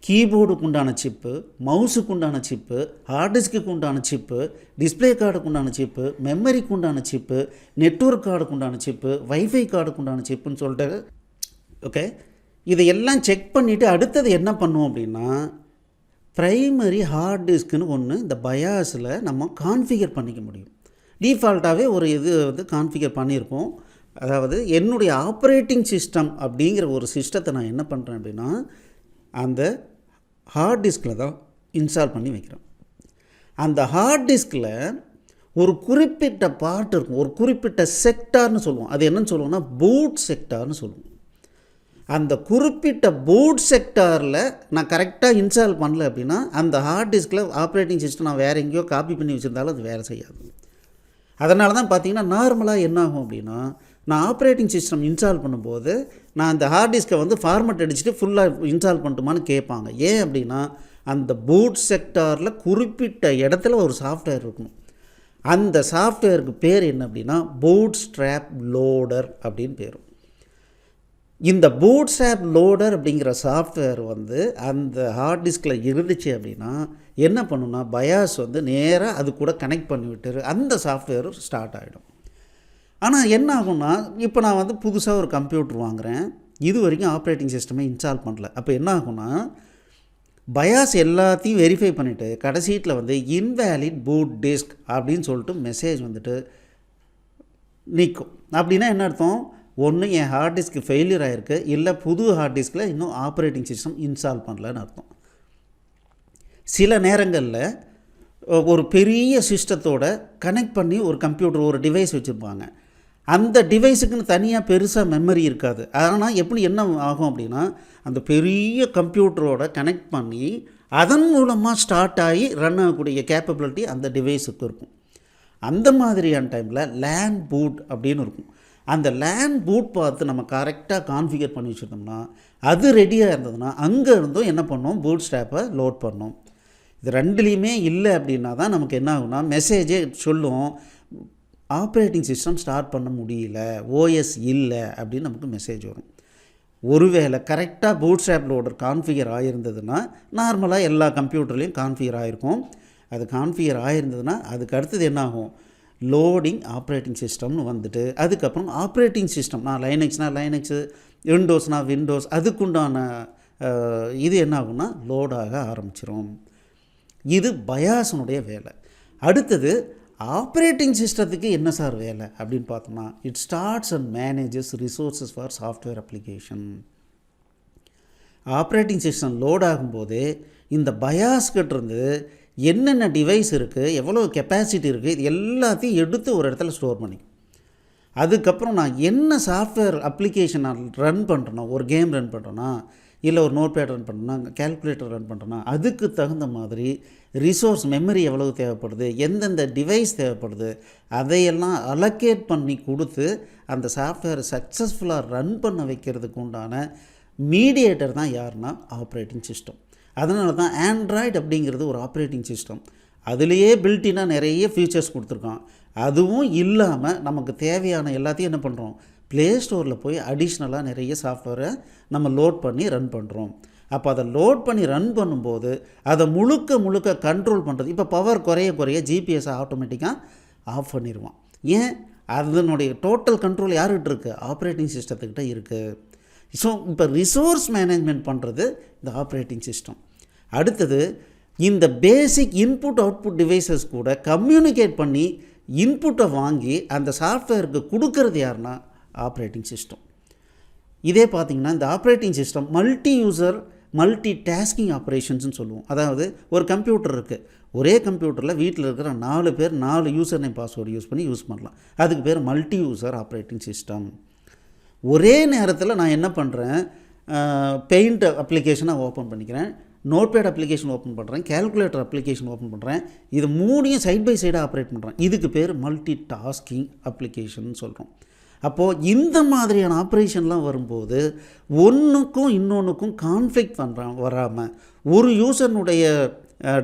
கீபோர்டுக்கு உண்டான சிப்பு, மவுஸுக்கு உண்டான சிப்பு, ஹார்ட் டிஸ்க்கு உண்டான சிப்பு, டிஸ்பிளே கார்டுக்கு உண்டான சிப்பு, மெமரிக்கு உண்டான சிப்பு, நெட்வொர்க் கார்டுக்கு உண்டான சிப்பு, வைஃபை கார்டுக்கு உண்டான சிப்புன்னு சொல்லிட்டு ஓகே, இதையெல்லாம் செக் பண்ணிவிட்டு அடுத்தது என்ன பண்ணுவோம் அப்படின்னா, ப்ரைமரி ஹார்ட் டிஸ்க்குன்னு ஒன்று இந்த பயாஸில் நம்ம கான்ஃபிகர் பண்ணிக்க முடியும். டிஃபால்ட்டாகவே ஒரு இது வந்து கான்ஃபிகர் பண்ணியிருப்போம். அதாவது என்னுடைய ஆப்ரேட்டிங் சிஸ்டம் அப்படிங்கிற ஒரு சிஸ்டத்தை நான் என்ன பண்ணுறேன் அப்படின்னா, அந்த ஹார்ட் டிஸ்கில் தான் இன்ஸ்டால் பண்ணி வைக்கிறேன். அந்த ஹார்ட் டிஸ்கில் ஒரு குறிப்பிட்ட பார்ட் இருக்கும், ஒரு குறிப்பிட்ட செக்டார்னு சொல்லுவோம். அது என்னன்னு சொல்லுவோம்னா பூட் செக்டார்னு சொல்லுவோம். அந்த குறிப்பிட்ட பூட் செக்டாரில் நான் கரெக்டாக இன்ஸ்டால் பண்ணல அப்படின்னா, அந்த ஹார்ட் டிஸ்கில் ஆப்ரேட்டிங் சிஸ்டம் நான் வேறு எங்கேயோ காப்பி பண்ணி வச்சுருந்தாலும் அது வேலை செய்யாது. அதனால தான் பார்த்திங்கன்னா நார்மலாக என்ன ஆகும் அப்படின்னா, நான் ஆப்ரேட்டிங் சிஸ்டம் இன்ஸ்டால் பண்ணும்போது நான் அந்த ஹார்ட் டிஸ்கை வந்து ஃபார்மட் அடிச்சுட்டு ஃபுல்லாக இன்ஸ்டால் பண்ணட்டுமான்னு கேட்பாங்க. ஏன் அப்படின்னா, அந்த பூட் செக்டாரில் குறிப்பிட்ட இடத்துல ஒரு சாஃப்ட்வேர் இருக்கணும். அந்த சாஃப்ட்வேருக்கு பேர் என்ன அப்படின்னா பூட் ஸ்ட்ராப் லோடர் அப்படின்னு பேரும். இந்த பூட் ஸ்ட்ராப் லோடர் அப்படிங்கிற சாஃப்ட்வேர் வந்து அந்த ஹார்ட் டிஸ்கில் இருந்துச்சு அப்படின்னா என்ன பண்ணுன்னா, பயாஸ் வந்து நேராக அது கூட கனெக்ட் பண்ணிவிட்டு அந்த சாஃப்ட்வேர் ஸ்டார்ட் ஆகிடும். ஆனால் என்ன ஆகும்னா, இப்போ நான் வந்து புதுசாக ஒரு கம்ப்யூட்டர் வாங்குகிறேன், இது வரைக்கும் ஆப்ரேட்டிங் சிஸ்டமே இன்ஸ்டால் பண்ணல. அப்போ என்ன ஆகும்னா, பயாஸ் எல்லாத்தையும் வெரிஃபை பண்ணிவிட்டு கடைசீட்டில் வந்து இன்வேலிட் பூட் டிஸ்க் அப்படின்னு சொல்லிட்டு மெசேஜ் வந்துட்டு நிற்கும். அப்படின்னா என்ன அர்த்தம், ஒன்று என் ஹார்ட் டிஸ்க்கு ஃபெயிலியர் ஆகிருக்கு, இல்லை புது ஹார்ட் டிஸ்கில் இன்னும் ஆப்ரேட்டிங் சிஸ்டம் இன்ஸ்டால் பண்ணலன்னு அர்த்தம். சில நேரங்களில் ஒரு பெரிய சிஸ்டத்தோட கனெக்ட் பண்ணி ஒரு கம்ப்யூட்டர் ஒரு டிவைஸ் வச்சுருப்பாங்க. அந்த டிவைஸுக்குன்னு தனியாக பெருசாக மெமரி இருக்காது. ஆனால் எப்படி என்ன ஆகும் அப்படின்னா, அந்த பெரிய கம்ப்யூட்டரோட கனெக்ட் பண்ணி அதன் மூலமாக ஸ்டார்ட் ஆகி ரன் ஆகக்கூடிய கேப்பபிலிட்டி அந்த டிவைஸுக்கு இருக்கும். அந்த மாதிரியான டைமில் லேண்ட் பூட் அப்படின்னு இருக்கும். அந்த லேண்ட் பூட் பார்த்து நம்ம கரெக்டாக கான்ஃபிகர் பண்ணி வச்சுருந்தோம்னா, அது ரெடியாக இருந்ததுன்னா அங்கே இருந்தும் என்ன பண்ணோம், பூட் ஸ்ட்ராப்பை லோட் பண்ணோம். இது ரெண்டுலேயுமே இல்லை அப்படின்னா தான் நமக்கு என்ன ஆகும்னா, மெசேஜே சொல்லும் ஆப்ரேட்டிங் சிஸ்டம் ஸ்டார்ட் பண்ண முடியல, ஓஎஸ் இல்லை அப்படின்னு நமக்கு மெசேஜ் வரும். ஒருவேளை கரெக்டாக பூட் ஸ்ட்ராப் லோடர் கான்ஃபிகர் ஆகிருந்ததுன்னா, நார்மலாக எல்லா கம்ப்யூட்டர்லேயும் கான்ஃபிகர் ஆகிருக்கும். அது கான்ஃபிகர் ஆகிருந்ததுன்னா அதுக்கு அடுத்தது என்ன ஆகும், லோடிங் ஆப்ரேட்டிங் சிஸ்டம்னு வந்துட்டு அதுக்கப்புறம் ஆப்ரேட்டிங் சிஸ்டம், நான் லைனக்ஸ்னால் லைனக்ஸு, விண்டோஸ்னால் விண்டோஸ், அதுக்குண்டான இது என்ன ஆகும்னா லோடாக ஆரம்பிச்சிடும். இது பயாஸனுடைய வேலை. அடுத்தது ஆப்ரேட்டிங் சிஸ்டத்துக்கு என்ன சார் வேலை அப்படின்னு பார்த்தோம்னா, it starts and manages resources for software application. Operating system load ஆகும்போது இந்த பயாஸ்கிட்டேருந்து என்னென்ன டிவைஸ் இருக்குது, எவ்வளோ கெப்பாசிட்டி இருக்குது, இது எல்லாத்தையும் எடுத்து ஒரு இடத்துல ஸ்டோர் பண்ணிக்கும். அதுக்கப்புறம் நான் என்ன சாஃப்ட்வேர் அப்ளிகேஷன் நான் ரன் பண்ணுறேன்னா, ஒரு கேம் ரன் பண்ணுறேன்னா, இல்லை ஒரு நோட் பேட் ரன் பண்ணுறேன்னா, கேல்குலேட்டர் ரன் பண்ணுறேன்னா, அதுக்கு தகுந்த மாதிரி ரிசோர்ஸ் மெமரி எவ்வளவு தேவைப்படுது, எந்தெந்த டிவைஸ் தேவைப்படுது, அதையெல்லாம் அலோகேட் பண்ணி கொடுத்து அந்த சாஃப்ட்வேரை சக்ஸஸ்ஃபுல்லாக ரன் பண்ண வைக்கிறதுக்கு உண்டான மீடியேட்டர் தான் யாருன்னா ஆப்ரேட்டிங் சிஸ்டம். அதனால தான் ஆண்ட்ராய்டு அப்படிங்கிறது ஒரு ஆப்ரேட்டிங் சிஸ்டம். அதுலேயே பில்ட்டினாக நிறைய ஃபீச்சர்ஸ் கொடுத்துருக்கான். அதுவும் இல்லாமல் நமக்கு தேவையான எல்லாத்தையும் என்ன பண்ணுறோம், ப்ளே ஸ்டோரில் போய் அடிஷ்னலாக நிறைய சாஃப்ட்வேரை நம்ம லோட் பண்ணி ரன் பண்ணுறோம். அப்போ அதை லோட் பண்ணி ரன் பண்ணும்போது அதை முழுக்க கண்ட்ரோல் பண்ணுறது. இப்போ பவர் குறைய ஜிபிஎஸ்ஸை ஆட்டோமேட்டிக்காக ஆஃப் பண்ணிடுவான். ஏன், அதனுடைய டோட்டல் கண்ட்ரோல் யார்கிட்ட இருக்குது, ஆப்ரேட்டிங் சிஸ்டத்துக்கிட்ட இருக்குது. ஸோ இப்போ ரிசோர்ஸ் மேனேஜ்மெண்ட் பண்ணுறது இந்த ஆப்ரேட்டிங் சிஸ்டம். அடுத்தது இந்த பேசிக் இன்புட் அவுட்புட் டிவைசஸ் கூட கம்யூனிகேட் பண்ணி இன்புட்டை வாங்கி அந்த சாஃப்ட்வேருக்கு கொடுக்கறது யாருன்னா ஆப்ரேட்டிங் சிஸ்டம். இதே பார்த்திங்கன்னா இந்த operating system multi user multitasking ஆப்ரேஷன்ஸ்னு சொல்லுவோம். அதாவது ஒரு கம்ப்யூட்டர் இருக்குது, ஒரே கம்ப்யூட்டரில் வீட்டில் இருக்கிற 4 பேர் 4 யூசர் நேம் பாஸ்வேர்டு யூஸ் பண்ணி யூஸ் பண்ணலாம். அதுக்கு பேர் மல்டி யூசர் ஆப்ரேட்டிங் சிஸ்டம். ஒரே நேரத்தில் நான் என்ன பண்ணுறேன், பெயிண்ட் அப்ளிகேஷனாக ஓப்பன் பண்ணிக்கிறேன், நோட்பேட் அப்ளிகேஷன் ஓப்பன் பண்ணுறேன், கேல்குலேட்டர் அப்ளிகேஷன் ஓப்பன் பண்ணுறேன், இது 3யும் சைட் பை சைடாக ஆப்ரேட் பண்ணுறேன். இதுக்கு பேர் மல்டி டாஸ்கிங் அப்ளிகேஷன் சொல்கிறோம். அப்போது இந்த மாதிரியான ஆப்ரேஷன்லாம் வரும்போது ஒன்றுக்கும் இன்னொன்றுக்கும் கான்ஃப்ளிக்ட் வராமல் ஒரு யூசர்னுடைய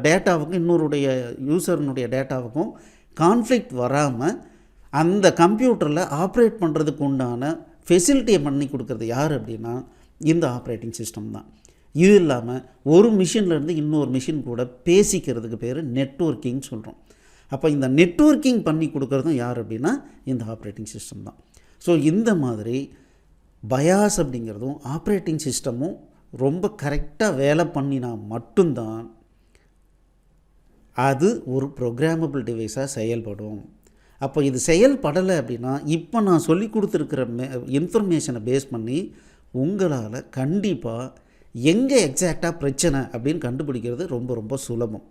டேட்டாவுக்கும் இன்னொருடைய யூசர்னுடைய டேட்டாவுக்கும் கான்ஃப்ளிக்ட் வராமல் அந்த கம்ப்யூட்டரில் ஆப்ரேட் பண்ணுறதுக்கு உண்டான ஃபெசிலிட்டியை பண்ணி கொடுக்குறது யார் அப்படின்னா இந்த ஆப்ரேட்டிங் சிஸ்டம் தான். இது இல்லாமல் ஒரு மிஷின்லேருந்து இன்னொரு மிஷின் கூட பேசிக்கிறதுக்கு பேர் நெட்வொர்க்கிங் சொல்கிறோம். அப்போ இந்த நெட்வொர்க்கிங் பண்ணி கொடுக்குறதும் யார் அப்படின்னா இந்த ஆப்ரேட்டிங் சிஸ்டம் தான். ஸோ இந்த மாதிரி பயாஸ் அப்படிங்கிறதும் ஆப்ரேட்டிங் சிஸ்டமும் ரொம்ப கரெக்டாக வேலை பண்ணினா மட்டும்தான் அது ஒரு ப்ரோக்ராமபிள் டிவைஸாக செயல்படும். அப்போ இது செயல்படலை அப்படின்னா இப்போ நான் சொல்லி கொடுத்துருக்கிற இன்ஃபர்மேஷனை பேஸ் பண்ணி உங்களால் கண்டிப்பாக எங்கே எக்ஸாக்டாக பிரச்சனை அப்படின்னு கண்டுபிடிக்கிறது ரொம்ப ரொம்ப சுலபம்.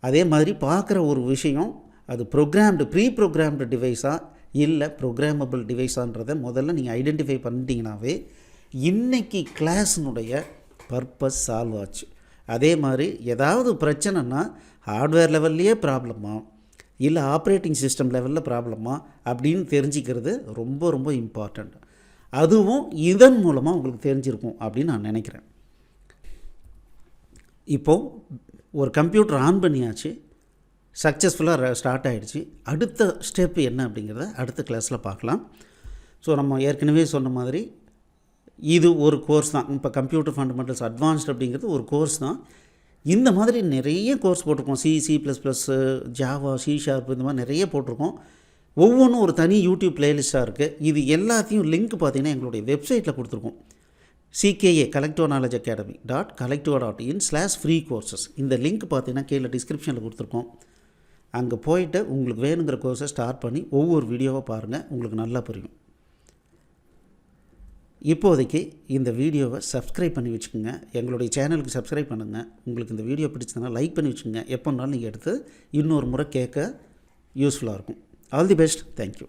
அதே மாதிரி பார்க்குற ஒரு விஷயம் அது ப்ரீ ப்ரோக்ராம்டு டிவைஸாக இல்லை ப்ரோக்ராமபிள் டிவைஸான்றதை முதல்ல நீங்கள் ஐடென்டிஃபை பண்ணிட்டீங்கன்னாவே இன்றைக்கி கிளாஸினுடைய பர்பஸ் சால்வ் ஆச்சு. அதே மாதிரி ஏதாவது பிரச்சனைனா ஹார்ட்வேர் லெவல்லையே ப்ராப்ளமா இல்லை ஆப்ரேட்டிங் சிஸ்டம் லெவலில் ப்ராப்ளமா அப்படின்னு தெரிஞ்சிக்கிறது ரொம்ப ரொம்ப இம்பார்ட்டண்ட். அதுவும் இதன் மூலமாக உங்களுக்கு தெரிஞ்சிருக்கும் அப்படின்னு நான் நினைக்கிறேன். இப்போது ஒரு கம்ப்யூட்டர் ஆன் பண்ணியாச்சு, சக்ஸஸ்ஃபுல்லாக ஸ்டார்ட் ஆகிடுச்சு. அடுத்த ஸ்டெப் என்ன அப்படிங்கிறத அடுத்த கிளாஸில் பார்க்கலாம். ஸோ நம்ம ஏற்கனவே சொன்ன மாதிரி இது ஒரு கோர்ஸ் தான். இப்போ கம்ப்யூட்டர் ஃபண்டமெண்டல்ஸ் அட்வான்ஸ்டு அப்படிங்கிறது ஒரு கோர்ஸ் தான். இந்த மாதிரி நிறைய கோர்ஸ் போட்டிருக்கோம். C++, ஜாவா, C# இந்த மாதிரி நிறைய போட்டிருக்கோம். ஒவ்வொன்றும் ஒரு தனி யூடியூப் பிளேலிஸ்ட்டாக இருக்குது. இது எல்லாத்தையும் லிங்க் பார்த்திங்கன்னா எங்களுடைய வெப்சைட்டில் கொடுத்துருக்கோம். CKA Collective Knowledge Academy.collective.in/free courses. இந்த லிங்க் பார்த்தீங்கன்னா கீழே டிஸ்கிரிப்ஷனில் கொடுத்துருக்கோம். அங்கே போயிட்டு உங்களுக்கு வேணுங்கிற கோர்ஸை ஸ்டார்ட் பண்ணி ஒவ்வொரு வீடியோவை பாருங்கள், உங்களுக்கு நல்லா புரியும். இப்போதைக்கு இந்த வீடியோவை சப்ஸ்கிரைப் பண்ணி வச்சுக்கோங்க. எங்களுடைய சேனலுக்கு சப்ஸ்கிரைப் பண்ணுங்கள். உங்களுக்கு இந்த வீடியோ பிடிச்சதுன்னா லைக் பண்ணி வச்சுக்கோங்க. எப்போனாலும் நீங்கள் எடுத்து இன்னொரு முறை கேட்க யூஸ்ஃபுல்லாக இருக்கும். All the best. தேங்க்யூ.